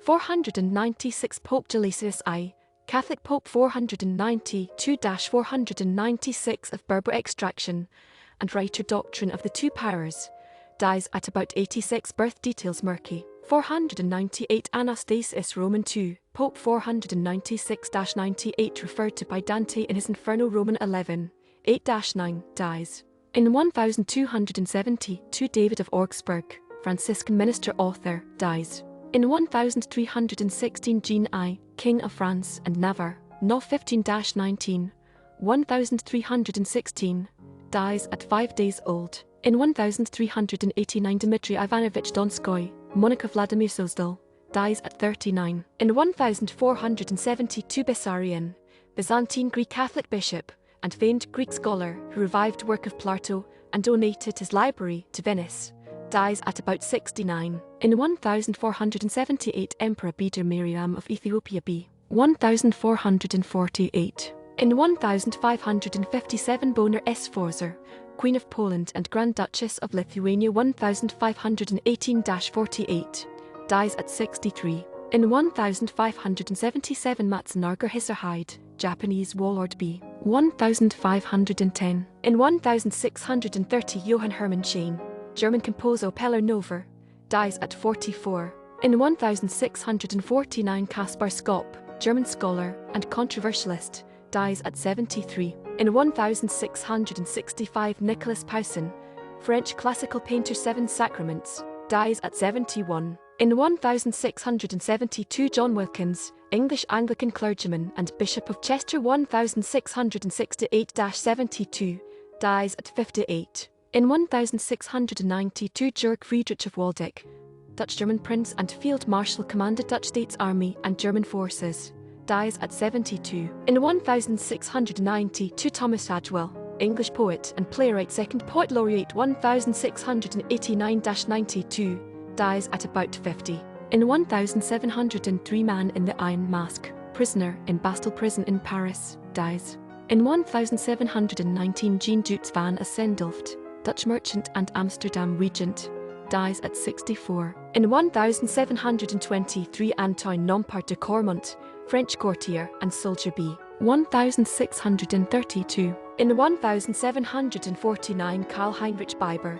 496 Pope Gelasius I, Catholic Pope 492-496 of Berber extraction, and writer Doctrine of the Two Powers, dies at about 86. Birth details murky. 498 Anastasius Roman II, Pope 496-98 referred to by Dante in his Inferno. Roman 11, 8-9, dies. In 1272 David of Augsburg, Franciscan minister author, dies. In 1316 Jean I, King of France and Navarre, No 15-19, 1316, dies at 5 days old. In 1389 Dmitry Ivanovich Donskoy, monarch of Vladimir Suzdal, dies at 39. In 1472 Bessarion, Byzantine Greek Catholic bishop and famed Greek scholar who revived work of Plato and donated his library to Venice, dies at about 69. In 1478 Emperor Beder Miriam of Ethiopia b. 1448. In 1557 Bonar Sforza, Queen of Poland and Grand Duchess of Lithuania 1518-48, dies at 63. In 1577 Matsunaga Hisarhide, Japanese warlord b. 1510. In 1630 Johann Hermann Schein, German composer Pellernover, dies at 44. In 1649 Caspar Skopp, German scholar and controversialist, dies at 73. In 1665 Nicolas Poussin, French classical painter. Seven Sacraments, dies at 71. In 1672 John Wilkins, English Anglican clergyman and Bishop of Chester 1668-72, dies at 58. In 1692 Jörg Friedrich of Waldeck, Dutch-German prince and field marshal, commanded Dutch States Army and German forces, dies at 72. In 1692 Thomas Shadwell, English poet and playwright, second poet laureate 1689-92, dies at about 50. In 1703 Man in the Iron Mask, prisoner in Bastille Prison in Paris, dies. In 1719 Jean-Jutes van Assendelft, Dutch merchant and Amsterdam regent, dies at 64. In 1723 Antoine Nompart de Cormont, French courtier and soldier b. 1632. In 1749 Karl Heinrich Biber,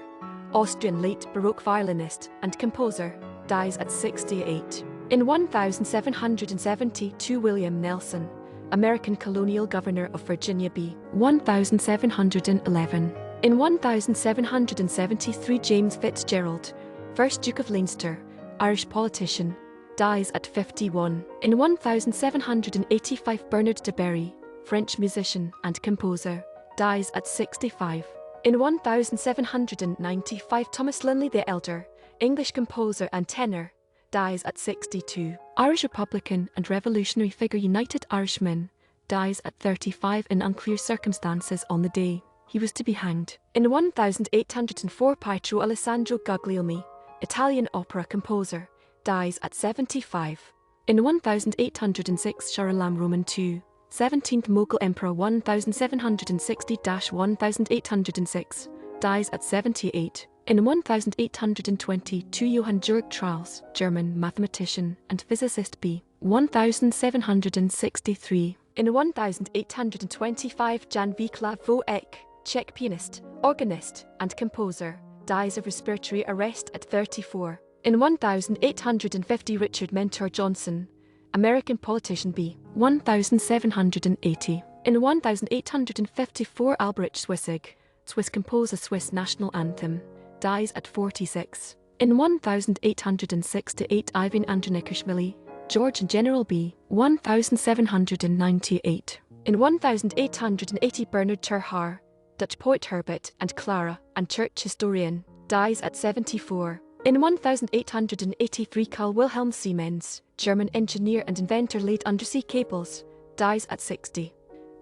Austrian late Baroque violinist and composer, dies at 68. In 1772 William Nelson, American colonial governor of Virginia b. 1711. In 1773 James Fitzgerald, 1st Duke of Leinster, Irish politician, dies at 51. In 1785 Bernard de Berry, French musician and composer, dies at 65. In 1795 Thomas Linley the Elder, English composer and tenor, dies at 62. Irish Republican and revolutionary figure United Irishman, dies at 35 in unclear circumstances on the day he was to be hanged. In 1804 Pietro Alessandro Guglielmi, Italian opera composer, dies at 75. In 1806 Shahrilam Roman II, 17th Mughal Emperor 1760-1806, dies at 78. In 1822 Johann Georg Trals, German mathematician and physicist b. 1763. In 1825 Jan Vaclav Voek, Czech pianist, organist and composer, dies of respiratory arrest at 34. In 1850 Richard Mentor Johnson, American politician b. 1780. In 1854 Albrecht Swissig, Swiss composer, Swiss national anthem, dies at 46. In 1868 Ivan Andronikashvili, Georgian general b. 1798. In 1880 Bernard Terhar, Dutch poet Herbert and Clara and church historian, dies at 74. In 1883 Carl Wilhelm Siemens, German engineer and inventor, laid undersea cables, dies at 60.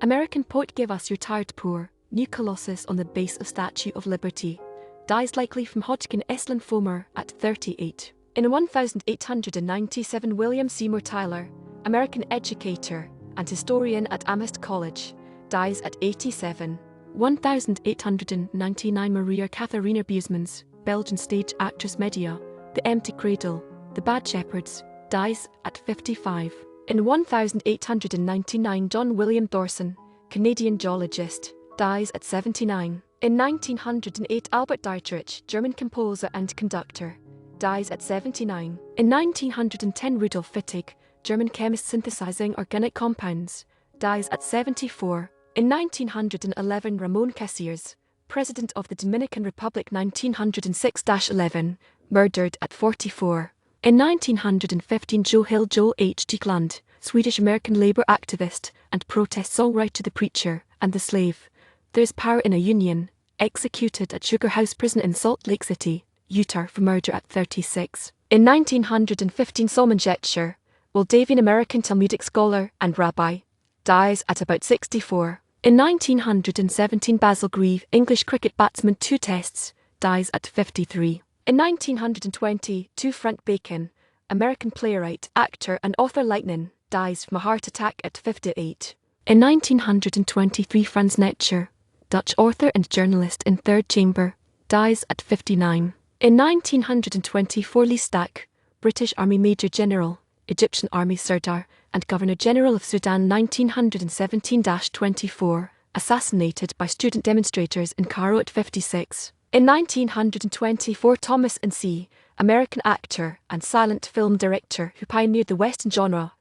American poet Give Us Your Tired Poor, new colossus on the base of Statue of Liberty, dies likely from Hodgkin lymphoma at 38. In 1897 William Seymour Tyler, American educator and historian at Amherst College, dies at 87. 1899 Maria Katharina Busemans, Belgian stage actress. Media, The Empty Cradle, The Bad Shepherds, dies at 55. In 1899, John William Thorson, Canadian geologist, dies at 79. In 1908, Albert Dietrich, German composer and conductor, dies at 79. In 1910, Rudolf Wittig, German chemist synthesizing organic compounds, dies at 74. In 1911, Ramon Casillas, President of the Dominican Republic 1906-11, murdered at 44. In 1915, Joel H. Gland, Swedish-American labor activist and protest songwriter The Preacher and the Slave, There's Power in a Union, executed at Sugar House Prison in Salt Lake City, Utah for murder at 36. In 1915, Solomon Jetcher, Moldavian American Talmudic scholar and rabbi, dies at about 64. In 1917, Basil Grieve, English cricket batsman 2 tests, dies at 53. In 1922, Frank Bacon, American playwright, actor and author Lightning, dies from a heart attack at 58. In 1923, Franz Netscher, Dutch author and journalist in Third Chamber, dies at 59. In 1924, Lee Stack, British Army Major General, Egyptian Army Sardar, and Governor-General of Sudan 1917-24, assassinated by student demonstrators in Cairo at 56. In 1924, Thomas N.C., American actor and silent film director who pioneered the Western genre,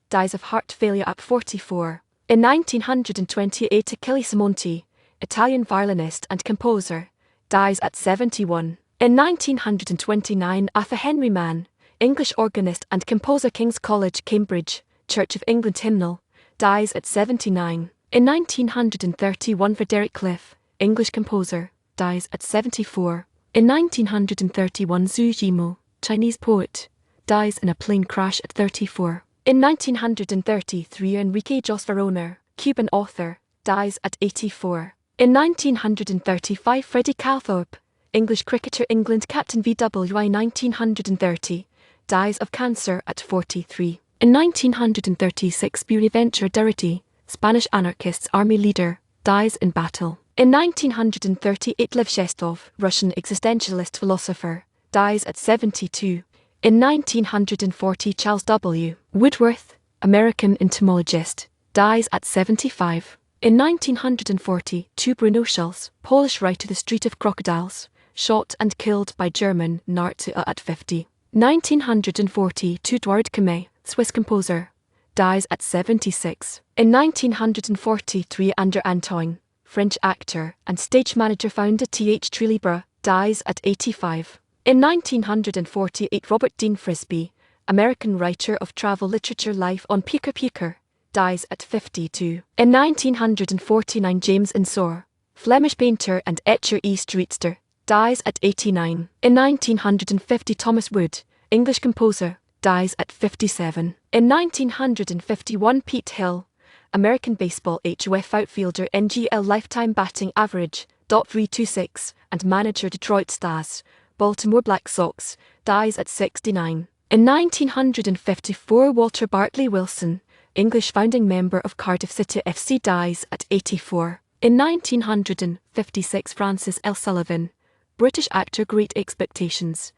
dies of heart failure at 44. In 1928, Achille Simonti, Italian violinist and composer, dies at 71. In 1929, Arthur Henry Mann, English organist and composer, King's College, Cambridge, Church of England hymnal, dies at 79. In 1931, Frederick Cliff, English composer, dies at 74. In 1931, Zhu Yimo, Chinese poet, dies in a plane crash at 34. In 1933, Enrique Jos Verona, Cuban author, dies at 84. In 1935, Freddie Calthorpe, English cricketer, England captain VWI 1930, dies of cancer at 43. In 1936, Bonaventure Durruti, Spanish anarchists army leader, dies in battle. In 1938, Lev Shestov, Russian existentialist philosopher, dies at 72. In 1940, Charles W. Woodworth, American entomologist, dies at 75. In 1942, Bruno Schulz, Polish writer, The Street of Crocodiles, shot and killed by German Nazis at 50. 1942, Eduard Kamé, Swiss composer, dies at 76. In 1943, André Antoine, French actor and stage manager, founded Théâtre Libre, dies at 85. In 1948, Robert Dean Frisbee, American writer of travel literature, Life on Picker, dies at 52. In 1949, James Ensor, Flemish painter and etcher, East Streetster, dies at 89. In 1950, Thomas Wood, English composer, dies at 57. In 1951, Pete Hill, American baseball HOF outfielder, NGL lifetime batting average .326 and manager, Detroit Stars, Baltimore Black Sox, dies at 69. In 1954, Walter Bartley Wilson, English founding member of Cardiff City FC, dies at 84. In 1956, Francis L. Sullivan, British actor, Great Expectations,